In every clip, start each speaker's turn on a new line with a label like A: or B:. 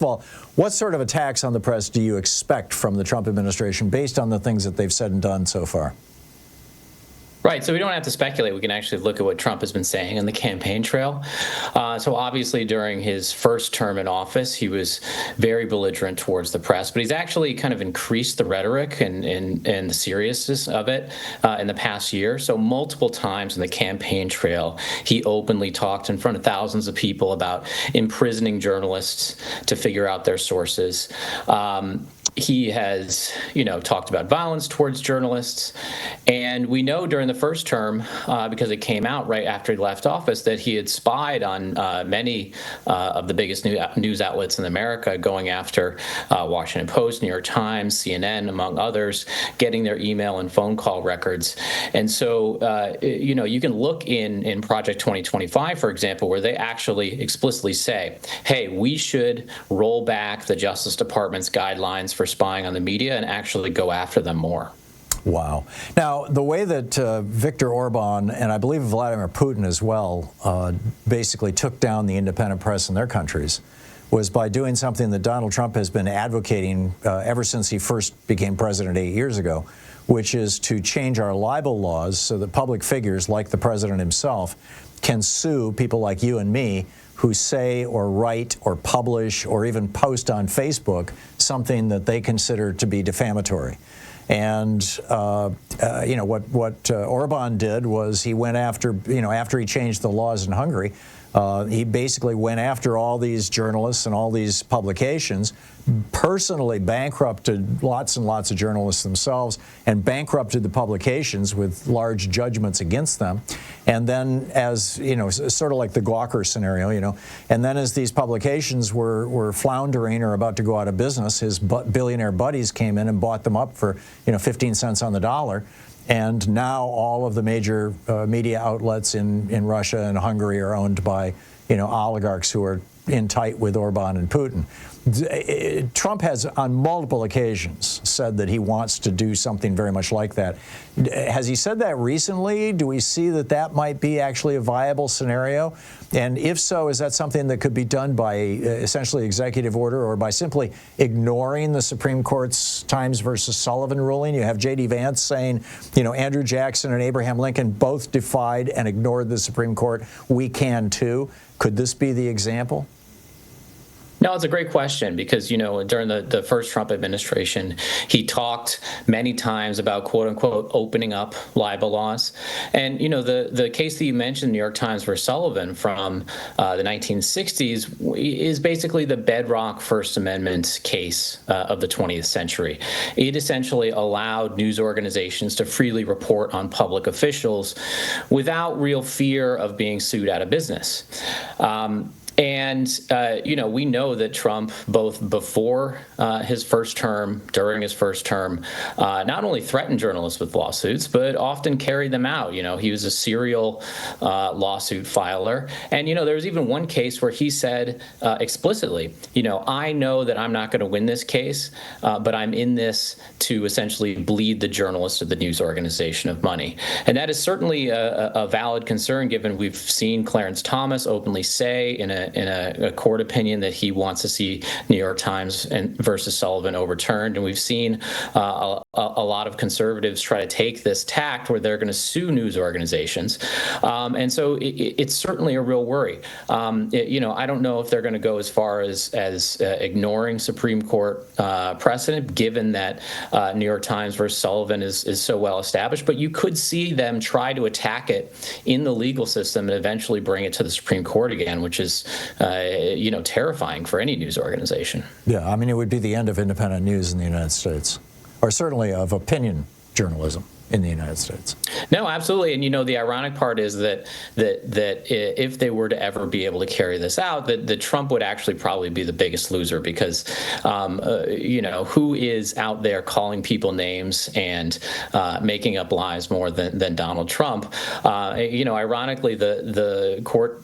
A: Well, what sort of attacks on the press do you expect from the Trump administration based on the things that they've said and done so far?
B: Right. So we don't have to speculate. We can actually look at what Trump has been saying on the campaign trail. So obviously during his first term in office, he was very belligerent towards the press, but he's actually kind of increased the rhetoric and the seriousness of it in the past year. So multiple times in the campaign trail, he openly talked in front of thousands of people about imprisoning journalists to figure out their sources. He has, talked about violence towards journalists. And we know during the first term, because it came out right after he left office, that he had spied on many of the biggest news outlets in America, going after Washington Post, New York Times, CNN, among others, getting their email and phone call records. And so, you can look in Project 2025, for example, where they actually explicitly say, hey, we should roll back the Justice Department's guidelines for spying on the media and actually go after them more.
A: Wow. Now, the way that Viktor Orban and I believe Vladimir Putin as well basically took down the independent press in their countries was by doing something that Donald Trump has been advocating ever since he first became president 8 years ago, which is to change our libel laws so that public figures like the president himself can sue people like you and me who say or write or publish or even post on Facebook something that they consider to be defamatory. And, what Orban did was he went after, after he changed the laws in Hungary, he basically went after all these journalists and all these publications, personally bankrupted lots and lots of journalists themselves and bankrupted the publications with large judgments against them. And then as, sort of like the Gawker scenario, and then as these publications were floundering or about to go out of business, his billionaire buddies came in and bought them up for, 15 cents on the dollar. And now all of the major media outlets in Russia and Hungary are owned by, oligarchs who are in tight with Orban and Putin. Trump has on multiple occasions said that he wants to do something very much like that. Has he said that recently? Do we see that that might be actually a viable scenario? And if so, is that something that could be done by essentially executive order or by simply ignoring the Supreme Court's Times versus Sullivan ruling? You have J.D. Vance saying, Andrew Jackson and Abraham Lincoln both defied and ignored the Supreme Court. We can too. Could this be the example?
B: No, it's a great question because, during the first Trump administration, he talked many times about, quote unquote, opening up libel laws. And, the case that you mentioned, New York Times versus Sullivan from the 1960s, is basically the bedrock First Amendment case of the 20th century. It essentially allowed news organizations to freely report on public officials without real fear of being sued out of business. And, we know that Trump, both before his first term, during his first term, not only threatened journalists with lawsuits, but often carried them out. He was a serial lawsuit filer. And, there was even one case where he said explicitly, I know that I'm not going to win this case, but I'm in this to essentially bleed the journalists of the news organization of money. And that is certainly a valid concern, given we've seen Clarence Thomas openly say in a court opinion that he wants to see New York Times versus Sullivan overturned. And we've seen a lot of conservatives try to take this tact where they're going to sue news organizations. And so it's certainly a real worry. I don't know if they're going to go as far as ignoring Supreme Court precedent, given that New York Times versus Sullivan is so well established. But you could see them try to attack it in the legal system and eventually bring it to the Supreme Court again, which is terrifying for any news organization.
A: Yeah, it would be the end of independent news in the United States, or certainly of opinion journalism in the United States. No,
B: absolutely. And, the ironic part is that if they were to ever be able to carry this out, that Trump would actually probably be the biggest loser because, who is out there calling people names and making up lies more than Donald Trump? Ironically, the court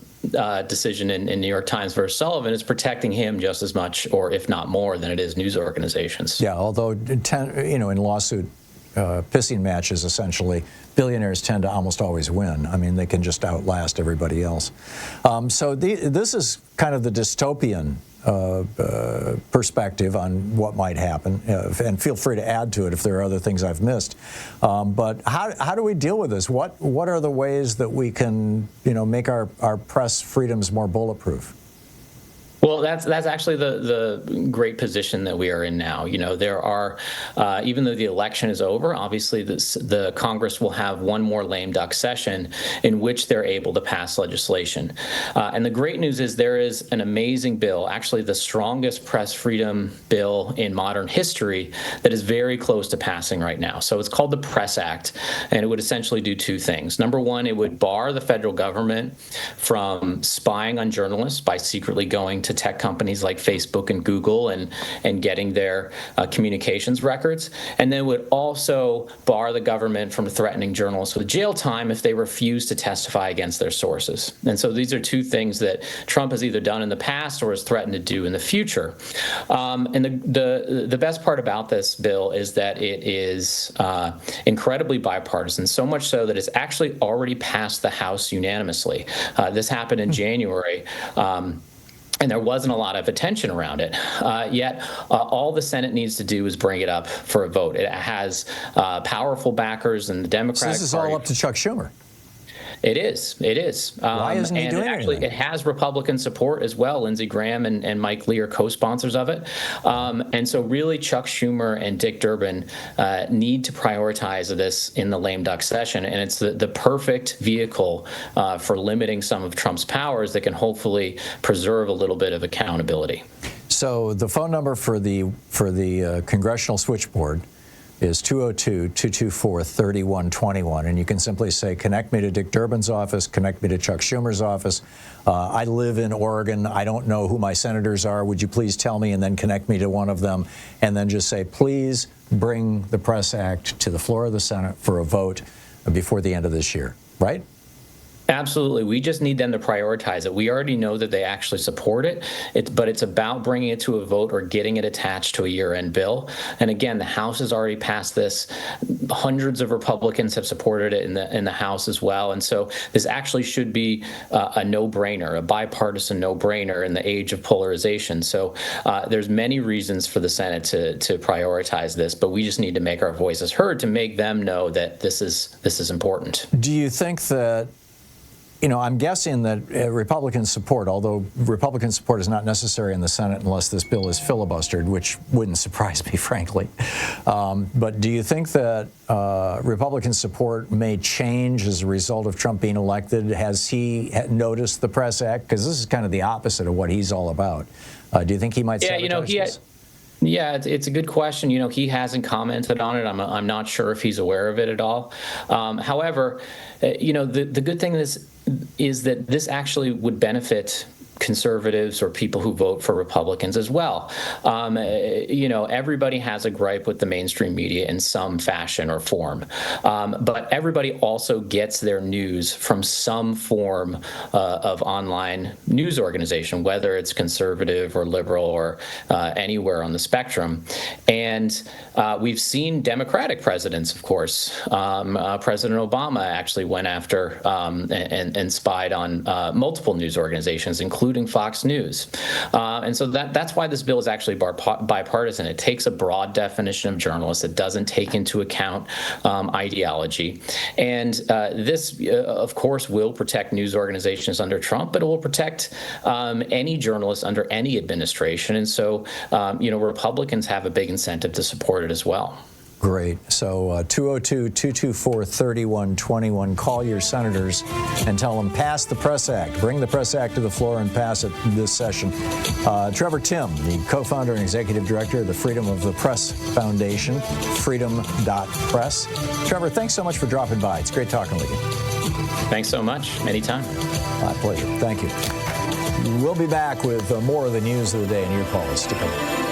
B: decision in New York Times versus Sullivan is protecting him just as much, or if not more, than it is news organizations.
A: Yeah, although in lawsuit pissing matches, essentially, billionaires tend to almost always win. I mean, they can just outlast everybody else. This is kind of the dystopian perspective on what might happen, and feel free to add to it if there are other things I've missed. But how do we deal with this? What are the ways that we can, make our press freedoms more bulletproof?
B: Well, that's actually the great position that we are in now. There are, even though the election is over, obviously the Congress will have one more lame duck session in which they're able to pass legislation. And the great news is there is an amazing bill, actually the strongest press freedom bill in modern history, that is very close to passing right now. So it's called the Press Act, and it would essentially do two things. Number one, it would bar the federal government from spying on journalists by secretly going to tech companies like Facebook and Google and getting their communications records. And then would also bar the government from threatening journalists with jail time if they refuse to testify against their sources. And so these are two things that Trump has either done in the past or has threatened to do in the future. And the best part about this bill is that it is incredibly bipartisan, so much so that it's actually already passed the House unanimously. This happened in January. And there wasn't a lot of attention around it. Yet all the Senate needs to do is bring it up for a vote. It has powerful backers in the Democratic Party.
A: So this is all up to Chuck Schumer.
B: It is. It is.
A: Why isn't he doing anything?
B: It has Republican support as well. Lindsey Graham and Mike Lee are co-sponsors of it. And so really Chuck Schumer and Dick Durbin need to prioritize this in the lame duck session. And it's the perfect vehicle for limiting some of Trump's powers that can hopefully preserve a little bit of accountability.
A: So the phone number for the Congressional Switchboard is 202-224-3121, and you can simply say, connect me to Dick Durbin's office, connect me to Chuck Schumer's office. I live in Oregon. I don't know who my senators are. Would you please tell me, and then connect me to one of them, and then just say, please bring the Press Act to the floor of the Senate for a vote before the end of this year, right?
B: Absolutely. We just need them to prioritize it. We already know that they actually support it, but it's about bringing it to a vote or getting it attached to a year-end bill. And again, the House has already passed this. Hundreds of Republicans have supported it in the House as well. And so this actually should be a no-brainer, a bipartisan no-brainer in the age of polarization. So there's many reasons for the Senate to prioritize this, but we just need to make our voices heard to make them know that this is important.
A: Do you think that, I'm guessing that Republican support, although Republican support is not necessary in the Senate unless this bill is filibustered, which wouldn't surprise me, frankly. But do you think that Republican support may change as a result of Trump being elected? Has he noticed the Press Act? Because this is kind of the opposite of what he's all about. Do you think he might sabotage this?
B: Yeah, it's a good question. He hasn't commented on it. I'm not sure if he's aware of it at all. However, the good thing is that this actually would benefit conservatives or people who vote for Republicans as well. Everybody has a gripe with the mainstream media in some fashion or form, but everybody also gets their news from some form of online news organization, whether it's conservative or liberal or anywhere on the spectrum. And we've seen Democratic presidents, of course. President Obama actually went after and spied on multiple news organizations, including Fox News. And so that's why this bill is actually bipartisan. It takes a broad definition of journalists. It doesn't take into account ideology. And this, of course, will protect news organizations under Trump, but it will protect any journalist under any administration. And so, Republicans have a big incentive to support it as well.
A: Great. So 202-224-3121. Call your senators and tell them pass the Press Act. Bring the Press Act to the floor and pass it this session. Trevor Timm, the co-founder and executive director of the Freedom of the Press Foundation, freedom.press. Trevor, thanks so much for dropping by. It's great talking with you.
B: Thanks so much. Anytime.
A: My pleasure. Thank you. We'll be back with more of the news of the day and your calls to come.